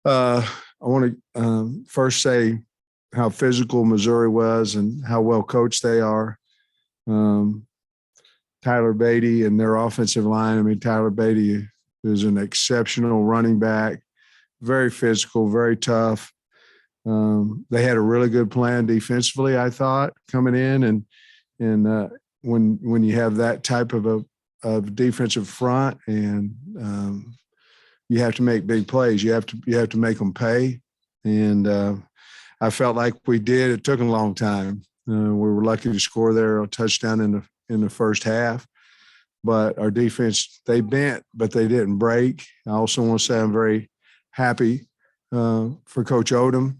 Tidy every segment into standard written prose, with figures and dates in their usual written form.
I want to first say how physical Missouri was and how well coached they are. Tyler Beatty and their offensive line. I mean, Tyler Beatty is an exceptional running back, very physical, very tough. They had a really good plan defensively, I thought, coming in, and when you have that type of a defensive front, and you have to make big plays, you have to make them pay, and I felt like we did. It took a long time. We were lucky to score there a touchdown in the first half, but our defense, they bent, but they didn't break. I also want to say I'm very happy for Coach Odom.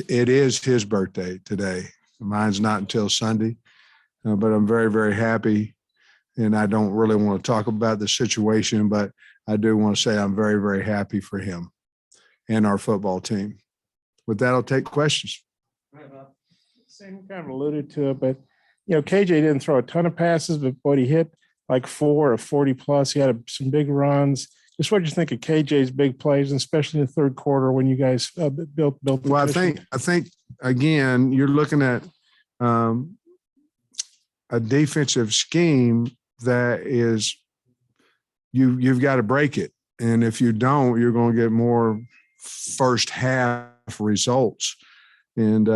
It is his birthday today. Mine's not until Sunday, but I'm very, very happy. And I don't really want to talk about the situation, but I do want to say I'm very, very happy for him and our football team. With that, I'll take questions. Sam kind of alluded to it, but, KJ didn't throw a ton of passes, but he hit like 4 or 40 plus. He had some big runs. Just what did you think of KJ's big plays, and especially in the third quarter when you guys built the Well, I think again, you're looking at a defensive scheme that is you've got to break it. And if you don't, you're going to get more first half results. And,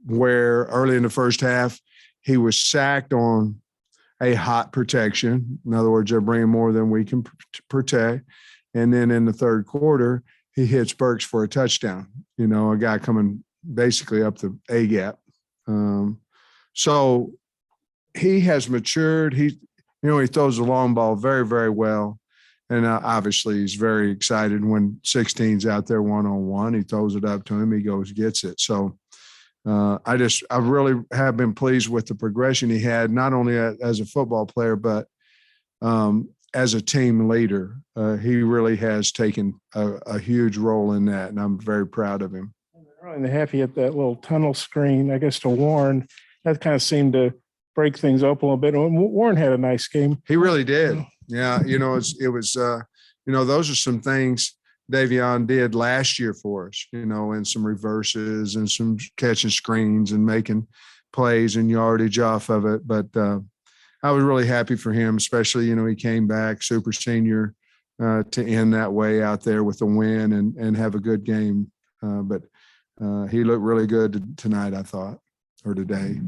where early in the first half, he was sacked on a hot protection. In other words, they're bringing more than we can protect. And then in the third quarter, he hits Burks for a touchdown, a guy coming basically up the A gap. So he has matured. He throws the long ball very, very well. And obviously he's very excited when 16's out there one-on-one. He throws it up to him. He goes, gets it. So I really have been pleased with the progression he had, not only as a football player, but as a team leader. He really has taken a huge role in that, and I'm very proud of him. Early in the half, he had that little tunnel screen, I guess, to Warren. That kind of seemed to break things open a little bit. Warren had a nice game. He really did. Yeah, it was those are some things Davion did last year for us, and some reverses and some catching screens and making plays and yardage off of it. But I was really happy for him, especially, he came back super senior to end that way out there with a win and have a good game. But he looked really good tonight, I thought, or today.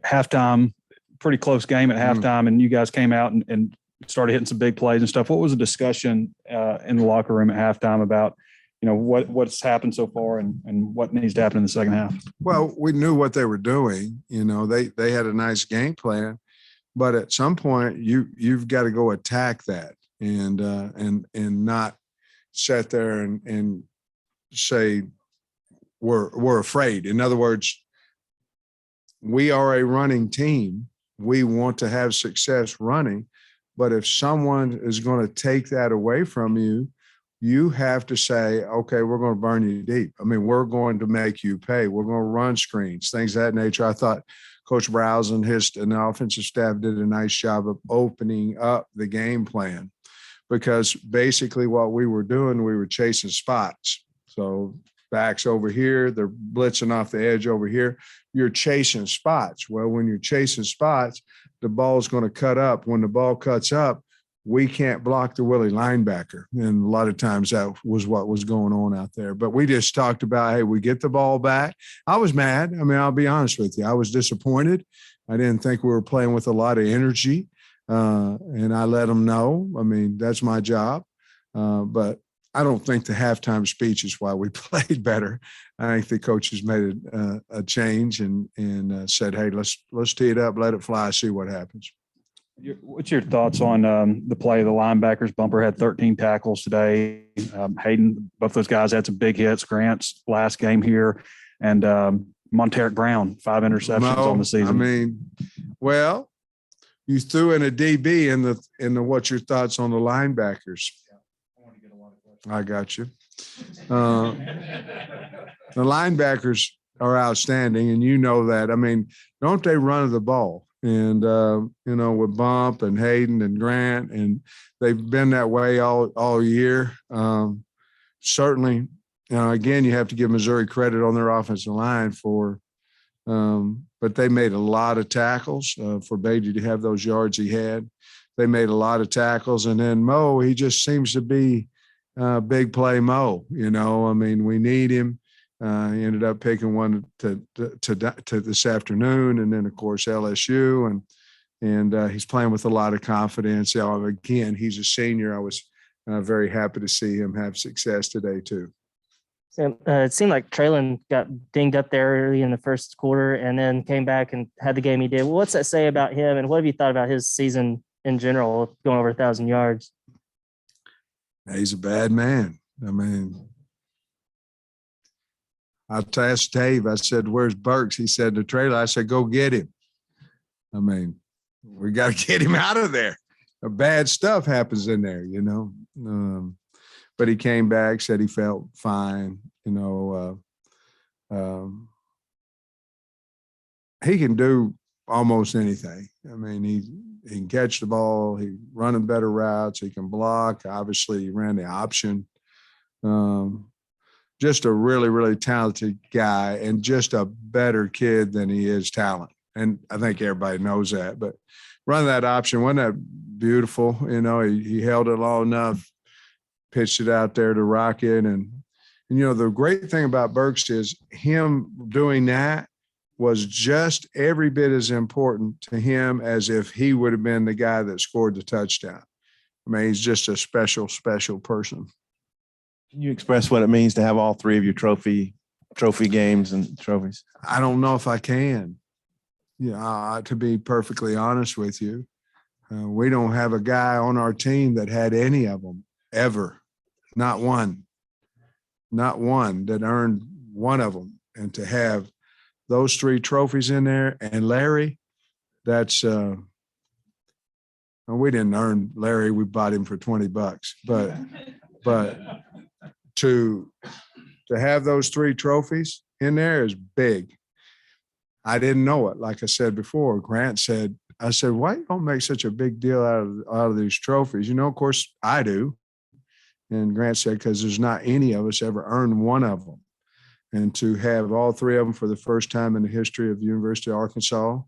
Halftime, pretty close game at halftime, and you guys came out and started hitting some big plays and stuff. What was the discussion in the locker room at halftime about, what's happened so far and what needs to happen in the second half? Well, we knew what they were doing. They had a nice game plan, but at some point you've got to go attack that and not sit there and say we're afraid. In other words, we are a running team. We want to have success running. But if someone is going to take that away from you, you have to say, okay, we're going to burn you deep. I mean, we're going to make you pay. We're going to run screens, things of that nature. I thought Coach Browse and the offensive staff did a nice job of opening up the game plan, because basically what we were doing, we were chasing spots. So backs over here, they're blitzing off the edge over here. You're chasing spots. Well, when you're chasing spots, the ball's going to cut up. When the ball cuts up, we can't block the Willie linebacker. And a lot of times that was what was going on out there. But we just talked about, hey, we get the ball back. I was mad. I mean, I'll be honest with you. I was disappointed. I didn't think we were playing with a lot of energy. And I let them know. I mean, that's my job. But I don't think the halftime speech is why we played better. I think the coaches made a change and said, hey, let's tee it up, let it fly, see what happens. What's your thoughts on the play of the linebackers? Bumper had 13 tackles today. Hayden, both those guys had some big hits. Grant's last game here. And Monteric Brown, 5 interceptions on the season. I mean, well, you threw in a DB in the what's your thoughts on the linebackers? I got you. The linebackers are outstanding, and you know that. I mean, don't they run the ball? and with Bump and Hayden and Grant, and they've been that way all year. Certainly, again, you have to give Missouri credit on their offensive line but they made a lot of tackles for Beatty to have those yards he had. They made a lot of tackles, and then Mo, he just seems to be big play Mo. We need him. He ended up picking one to this afternoon, and then of course LSU, and he's playing with a lot of confidence. Again, he's a senior. I was very happy to see him have success today too. Sam, it seemed like Treylon got dinged up there early in the first quarter and then came back and had the game he did. Well, what's that say about him, and what have you thought about his season in general, going over 1,000 yards? He's a bad man. I asked Dave, I said, "Where's Burks?" He said, "The trailer." I said, "Go get him." We got to get him out of there. Bad stuff happens in there, but he came back, said he felt fine. He can do almost anything. He can catch the ball. He running better routes. He can block. Obviously, he ran the option. Just a really, really talented guy, and just a better kid than he is talent. And I think everybody knows that. But running that option, wasn't that beautiful? He held it long enough, pitched it out there to Rocket. And the great thing about Burks is him doing that was just every bit as important to him as if he would have been the guy that scored the touchdown. He's just a special, special person. Can you express what it means to have all three of your trophy games and trophies? I don't know if I can. To be perfectly honest with you, we don't have a guy on our team that had any of them ever. Not one that earned one of them. And to have those three trophies in there, and Larry, that's we didn't earn Larry. We bought him for $20, but to have those three trophies in there is big. I didn't know it. Like I said before, Grant said, I said, "Why you don't make such a big deal out of these trophies?" Of course I do. And Grant said, "Because there's not any of us ever earned one of them." And to have all three of them for the first time in the history of the University of Arkansas,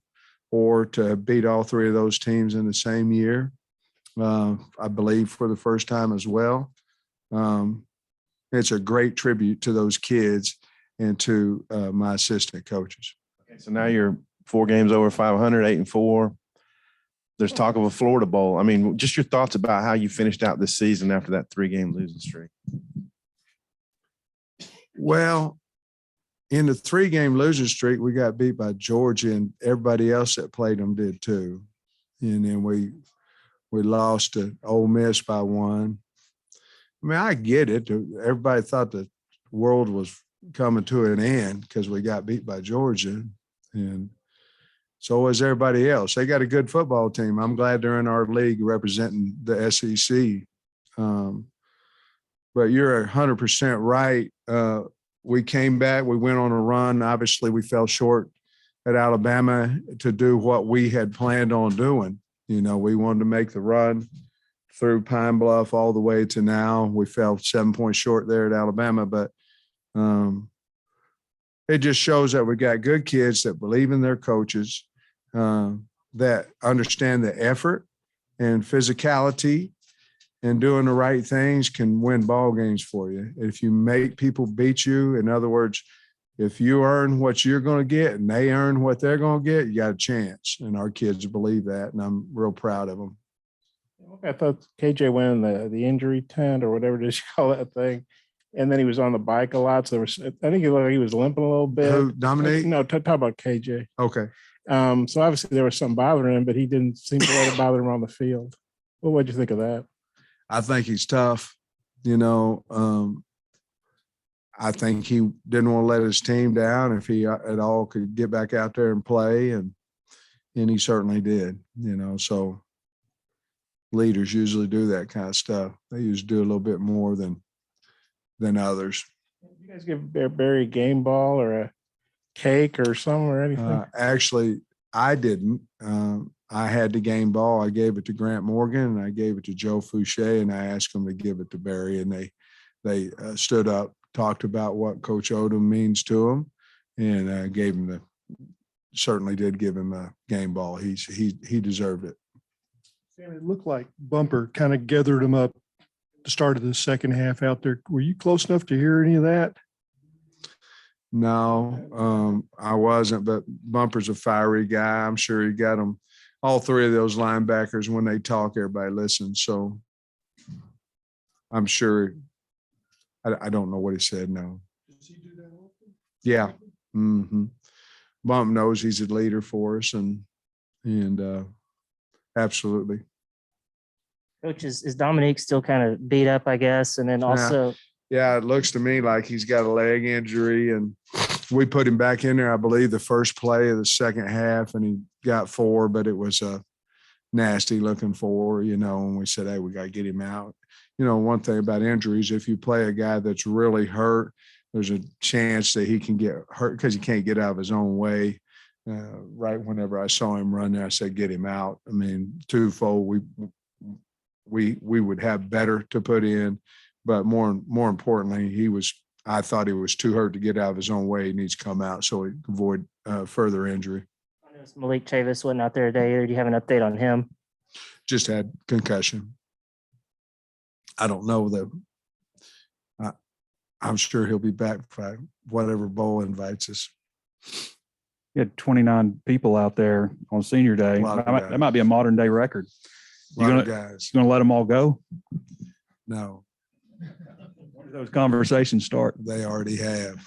or to beat all three of those teams in the same year, I believe for the first time as well. It's a great tribute to those kids and to my assistant coaches. Okay, so now you're 4 games over 500, 8-4. There's talk of a Florida Bowl. Just your thoughts about how you finished out this season after that 3-game losing streak. Well, in the 3-game losing streak, we got beat by Georgia, and everybody else that played them did too. And then we lost to Ole Miss by 1. I get it. Everybody thought the world was coming to an end because we got beat by Georgia, and so was everybody else. They got a good football team. I'm glad they're in our league representing the SEC. But you're 100% right. We came back. We went on a run. Obviously, we fell short at Alabama to do what we had planned on doing. We wanted to make the run through Pine Bluff all the way to now. We fell 7 points short there at Alabama, but it just shows that we got good kids that believe in their coaches, that understand the effort and physicality, and doing the right things can win ball games for you. If you make people beat you, in other words, if you earn what you're going to get and they earn what they're going to get, you got a chance. And our kids believe that, and I'm real proud of them. I thought KJ went in the injury tent or whatever it is you call that thing, and then he was on the bike a lot. So I think he was limping a little bit. Who, Dominique? No, talk about KJ. Okay. So obviously there was something bothering him, but he didn't seem to let it bother him on the field. Well, what'd you think of that? I think he's tough. I think he didn't want to let his team down if he at all could get back out there and play, and he certainly did. So leaders usually do that kind of stuff. They usually do a little bit more than others. You guys give Barry a game ball or a cake or something or anything? Actually, I didn't. I had the game ball. I gave it to Grant Morgan and I gave it to Joe Fouché, and I asked them to give it to Barry, and they stood up, talked about what Coach Odom means to him, and gave him certainly did give him a game ball. He deserved it. Sam, it looked like Bumper kind of gathered him up at the start of the second half out there. Were you close enough to hear any of that? No, I wasn't, but Bumper's a fiery guy. I'm sure he got them. All three of those linebackers, when they talk, everybody listens. So I'm sure. I don't know what he said. No. Does he do that often? Yeah. Mm-hmm. Bump knows he's a leader for us, and absolutely. Coach, is Dominique still kind of beat up, I guess? And then also, Yeah, it looks to me like he's got a leg injury, and we put him back in there, I believe, the first play of the second half, and he got 4, but it was a nasty looking 4, and we said, hey, we got to get him out. One thing about injuries, if you play a guy that's really hurt, there's a chance that he can get hurt because he can't get out of his own way. Right whenever I saw him run there, I said, get him out. I mean, twofold, we would have better to put in, but more importantly, I thought he was too hurt to get out of his own way. He needs to come out so he can avoid further injury. I noticed Malik Chavis wasn't out there today. Or do you have an update on him? Just had concussion. I don't know though. I'm sure he'll be back by whatever bowl invites us. You had 29 people out there on senior day. That might be a modern day record. A lot of guys. You going to let them all go? No, When did those conversations start? they already have.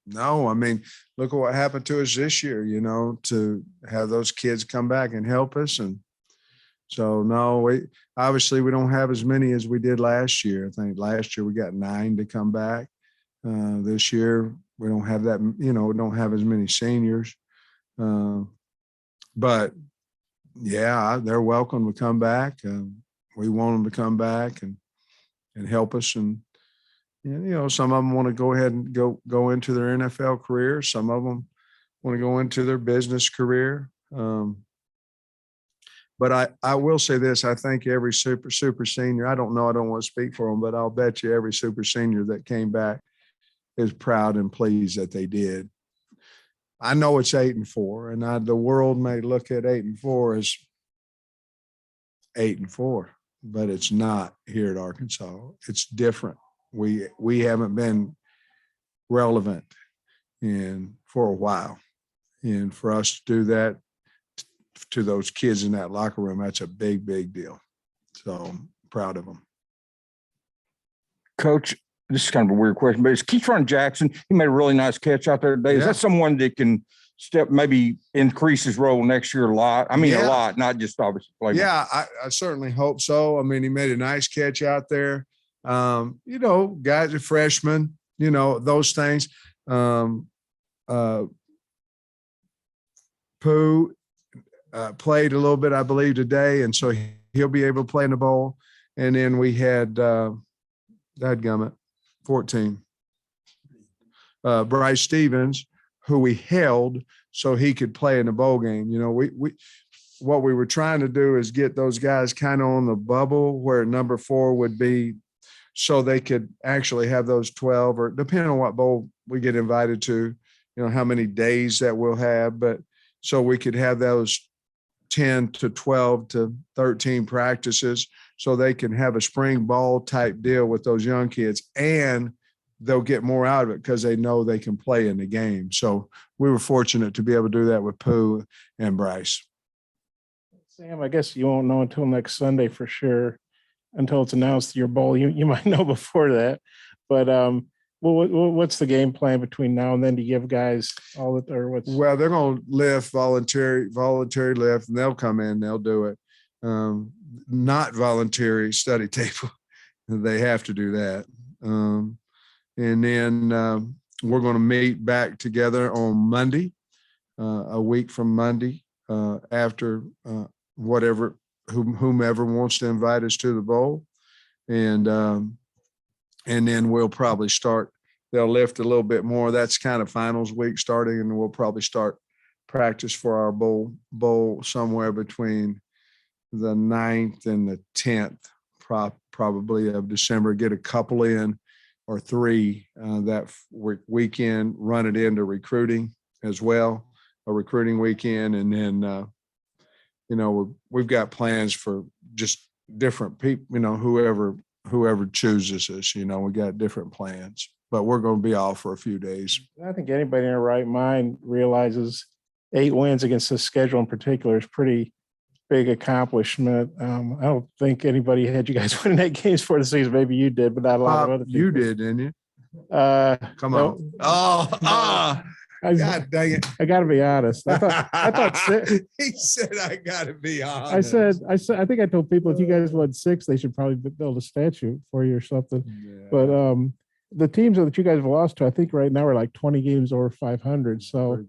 No, I mean, look at what happened to us this year, to have those kids come back and help us. And so, no, we don't have as many as we did last year. I think last year we got 9 to come back. This year we don't have that, we don't have as many seniors. But yeah, they're welcome to come back. We want them to come back and help us. And some of them want to go ahead and go into their NFL career. Some of them want to go into their business career. But I will say this, I think every super senior, I don't know, I don't want to speak for them, but I'll bet you every super senior that came back is proud and pleased that they did. I know it's 8-4, and the world may look at 8-4 as 8-4, but it's not here at Arkansas. It's different. We haven't been relevant for a while. And for us to do that to those kids in that locker room, that's a big, big deal. So I'm proud of them. Coach, this is kind of a weird question, but it's Keytron Jackson. He made a really nice catch out there today. Is Yeah. that someone that can maybe increase his role next year a lot? I mean, Yeah. a lot, not just obviously play. Yeah, I certainly hope so. I mean, he made a nice catch out there. Guys are freshmen, those things. Pooh played a little bit, I believe, today, and so he'll be able to play in the bowl. And then we had dadgummit, 14. Bryce Stevens, who we held so he could play in the bowl game. What we were trying to do is get those guys kind of on the bubble where number 4 would be, so they could actually have those 12, or depending on what bowl we get invited to, how many days that we'll have, but so we could have those 10 to 12 to 13 practices so they can have a spring ball type deal with those young kids, and they'll get more out of it because they know they can play in the game. So we were fortunate to be able to do that with Pooh and Bryce. Sam, I guess you won't know until next Sunday for sure, until it's announced your bowl. You might know before that, but what's the game plan between now and then to give guys all that, or what's? Well, they're going to lift voluntary lift, and they'll come in, they'll do it. Not voluntary study table. They have to do that. And then we're going to meet back together on Monday, a week from Monday, after whomever wants to invite us to the bowl. And then we'll probably start, they'll lift a little bit more. That's kind of finals week starting, and we'll probably start practice for our bowl somewhere between the 9th and the 10th, probably of December. Get a couple in or 3 that weekend. Run it into recruiting as well, a recruiting weekend, and then we've got plans for just different people. Whoever chooses us. We got different plans, but we're going to be off for a few days. I think anybody in their right mind realizes 8 wins against this schedule in particular is pretty big accomplishment. I don't think anybody had you guys winning 8 games for the season. Maybe you did, but not a lot of other people. You did, didn't you? Come no. on. God dang it. I got to be honest. I thought he said, I got to be honest. I think I told people if you guys won 6, they should probably build a statue for you or something. Yeah. But the teams that you guys have lost to, I think right now are like 20 games over 500. So,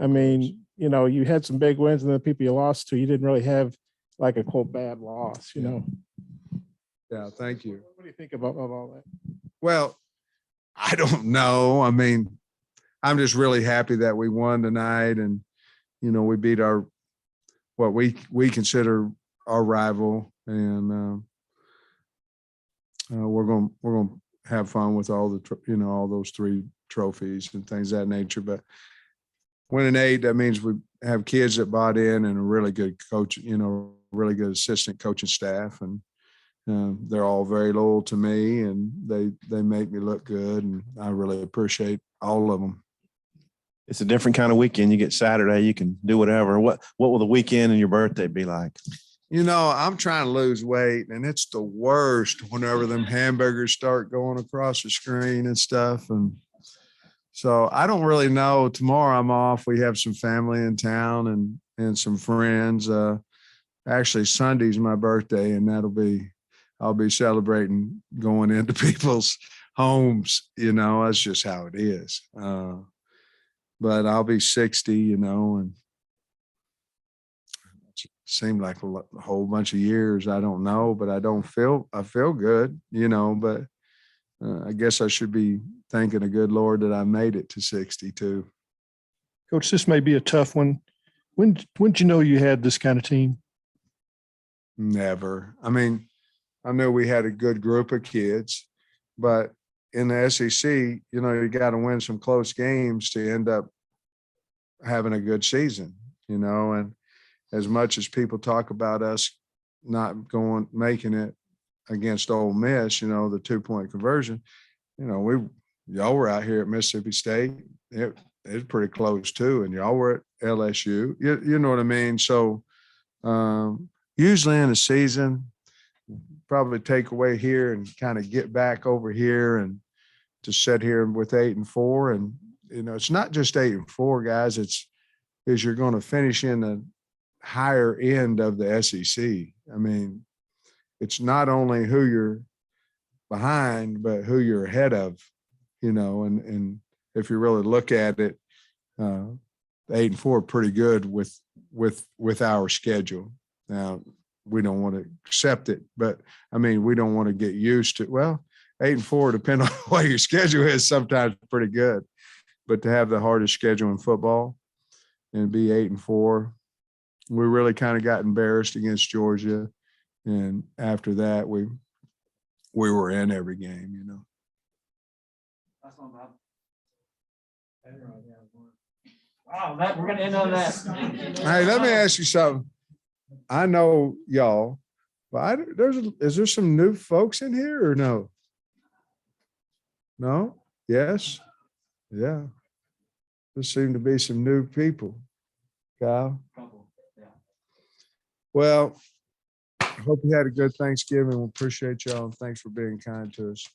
I mean, you had some big wins, and the people you lost to, you didn't really have like a quote bad loss, Yeah, thank you. What do you think about all that? Well, I don't know. I mean, I'm just really happy that we won tonight, and we beat what we consider our rival, and we're going to have fun with all all those 3 trophies and things of that nature. But winning 8, that means we have kids that bought in and a really good coach, really good assistant coaching staff, and they're all very loyal to me, and they make me look good, and I really appreciate all of them. It's a different kind of weekend. You get Saturday, you can do whatever. What will the weekend and your birthday be like? I'm trying to lose weight, and it's the worst whenever them hamburgers start going across the screen and stuff. And so I don't really know. Tomorrow I'm off. We have some family in town and some friends. Actually, Sunday's my birthday, and I'll be celebrating going into people's homes. That's just how it is. But I'll be 60, and it seemed like a whole bunch of years. I don't know, but I feel good, but I guess I should be thanking the good Lord that I made it to 62. Coach, this may be a tough one. When'd you know you had this kind of team? Never. I mean, I knew we had a good group of kids, but in the SEC, you got to win some close games to end up having a good season, and as much as people talk about us not making it against Ole Miss, the 2-point conversion, y'all were out here at Mississippi State. It was pretty close too. And y'all were at LSU, you know what I mean? So usually in a season, probably take away here and kind of get back over here and to sit here with 8-4. And, it's not just 8-4, guys. Is you're going to finish in the higher end of the SEC. I mean, it's not only who you're behind, but who you're ahead of, and if you really look at it, 8-4 are pretty good with our schedule. Now, we don't want to accept it, but I mean, we don't want to get used to, 8-4, depending on what your schedule is, sometimes pretty good, but to have the hardest schedule in football and be 8-4, we really kind of got embarrassed against Georgia. And after that, we were in every game, Wow, we're going to end on that. Hey, let me ask you something. I know y'all, but is there some new folks in here or no? No? Yes? Yeah. There seem to be some new people. Kyle? Well, I hope you had a good Thanksgiving. We appreciate y'all, and thanks for being kind to us.